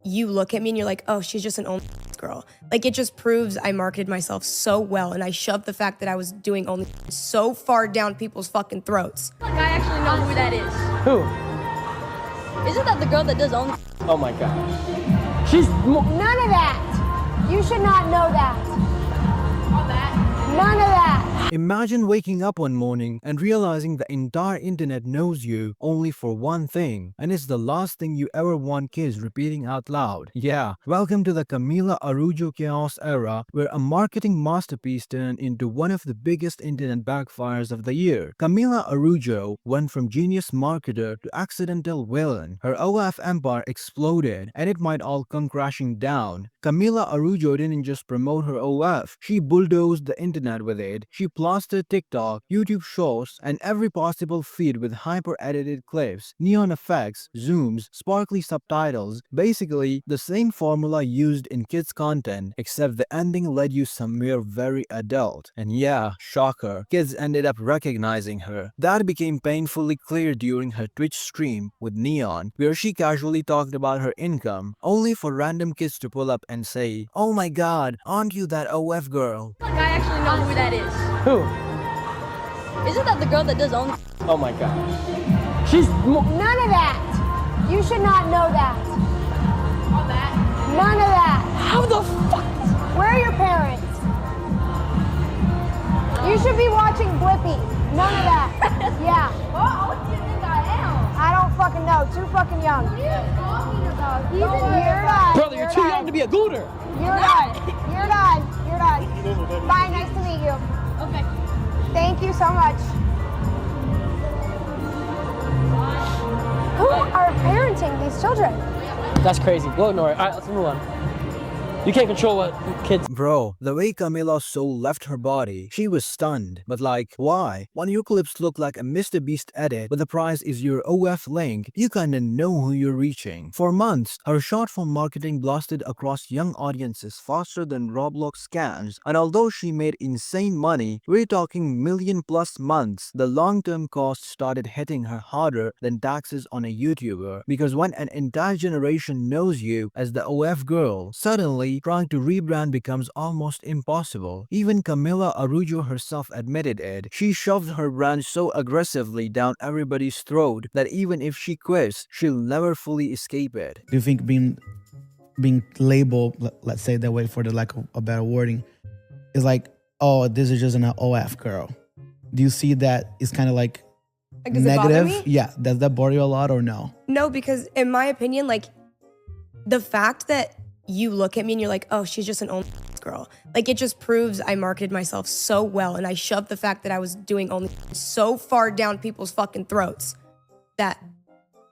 you look at me and you're like, oh, she's just an only girl. Like, it just proves I marketed myself so well, and I shoved the fact that I was doing only so far down people's fucking throats. Like, I actually know who that is. Who? Isn't that the girl that does only? Oh my gosh. She's None of that. You should not know that. All that? None of that. Imagine waking up one morning and realizing the entire internet knows you only for one thing, and it's the last thing you ever want kids repeating out loud. Yeah, welcome to the Camila Araujo chaos era, where a marketing masterpiece turned into one of the biggest internet backfires of the year. Camila Araujo went from genius marketer to accidental villain. Her OF empire exploded, and it might all come crashing down. Camila Araujo didn't just promote her OF, she bulldozed the internet with it. She plastered TikTok, YouTube Shorts, and every possible feed with hyper-edited clips, neon effects, zooms, sparkly subtitles, basically the same formula used in kids' content, except the ending led you somewhere very adult. And yeah, shocker, kids ended up recognizing her. That became painfully clear during her Twitch stream with Neon, where she casually talked about her income, only for random kids to pull up and say, "Oh my god, aren't you that OF girl?" Like, I actually know who that is. who? Isn't that the girl that does only? Oh my gosh. She's None of that. You should not know that. All that? None of that. how the fuck? Where are your parents? You should be watching Blippi. None of that. Yeah. What do you think I am? I don't fucking know. Too fucking young. What are you talking about? You're done. Brother, you're too young to be a gooter. You're done. You're done. You're done. Bye. Nice to meet you. Okay. Thank you so much. Who are parenting these children? That's crazy. We'll ignore it. All right, let's move on. You can't control what kids. Bro, the way Camilla's soul left her body, she was stunned. But like, why? When your clips look like a MrBeast edit, but the prize is your OF link, you kinda know who you're reaching. For months, her short-form marketing blasted across young audiences faster than Roblox scans, and although she made insane money, we're talking million-plus months, the long-term cost started hitting her harder than taxes on a YouTuber. Because when an entire generation knows you as the OF girl, suddenly trying to rebrand becomes almost impossible. Even Camila Araujo herself admitted it. She shoved her brand so aggressively down everybody's throat that even if she quits, she'll never fully escape it. Do you think being labeled, let's say that way for the lack of a better wording, is like, oh, this is just an OF girl? Do you see that it's kind of like Does it bother negative? me? Yeah. Does that bother you a lot or no? No, because in my opinion, like, the fact that you look at me and you're like, oh, she's just an only girl. Like, it just proves I marketed myself so well, and I shoved the fact that I was doing only so far down people's fucking throats that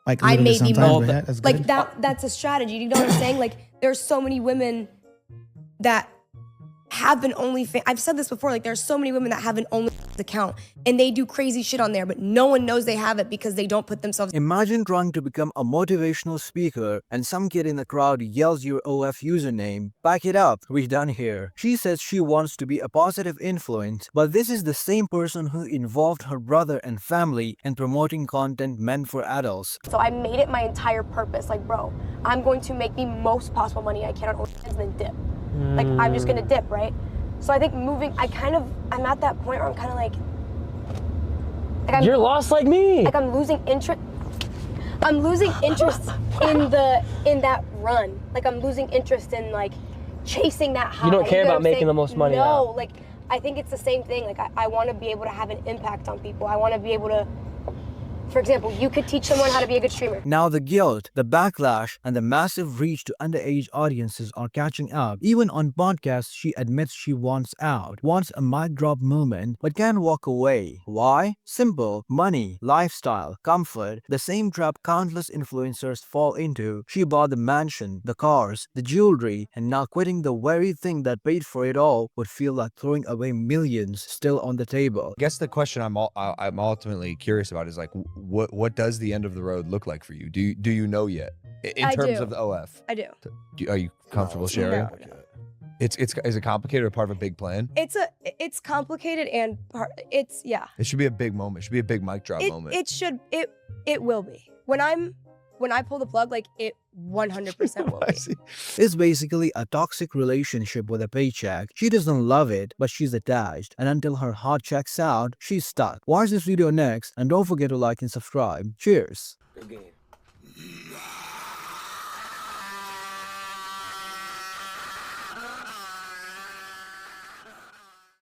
Like I literally made me sometimes, more. but yeah, that's good. Like, that's a strategy. You know what I'm saying? Like, there's so many women that have an OnlyFans. I've said this before. Like, there's so many women that have an OnlyFans account and they do crazy shit on there, but no one knows they have it because they don't put themselves. Imagine trying to become a motivational speaker and some kid in the crowd yells your OF username. Back it up, we're done here. She says she wants to be a positive influence, but this is the same person who involved her brother and family in promoting content meant for adults. So I made it my entire purpose. Like, bro, I'm going to make the most possible money I can on OnlyFans and then dip. Like, I'm just gonna dip, right? So I think moving, I'm at that point where I'm kind of like You're lost like me. Like, I'm losing interest. I'm losing interest in that run. Like, I'm losing interest in like chasing that high. You don't care know about what I'm making saying? the most money No, now. like, I think it's the same thing. Like, I want to be able to have an impact on people. I want to be able to, for example, you could teach someone how to be a good streamer. Now the guilt, the backlash, and the massive reach to underage audiences are catching up. Even on podcasts, she admits she wants out, wants a mic drop moment, but can't walk away. Why? Simple. Money, lifestyle, comfort, the same trap countless influencers fall into. She bought the mansion, the cars, the jewelry, and now quitting the very thing that paid for it all would feel like throwing away millions still on the table. I guess the question I'm ultimately curious about is like, what does the end of the road look like for you? Do you know yet in I terms do. of the OF? I do. Are you comfortable sharing? No. Is it complicated or part of a big plan? It's complicated and yeah. It should be a big moment. It should be a big mic drop moment. It will be. When I pull the plug, like, 100% will I be. see. It's basically a toxic relationship with a paycheck. She doesn't love it, but she's attached. And until her heart checks out, she's stuck. Watch this video next and don't forget to like and subscribe. Cheers. Good game.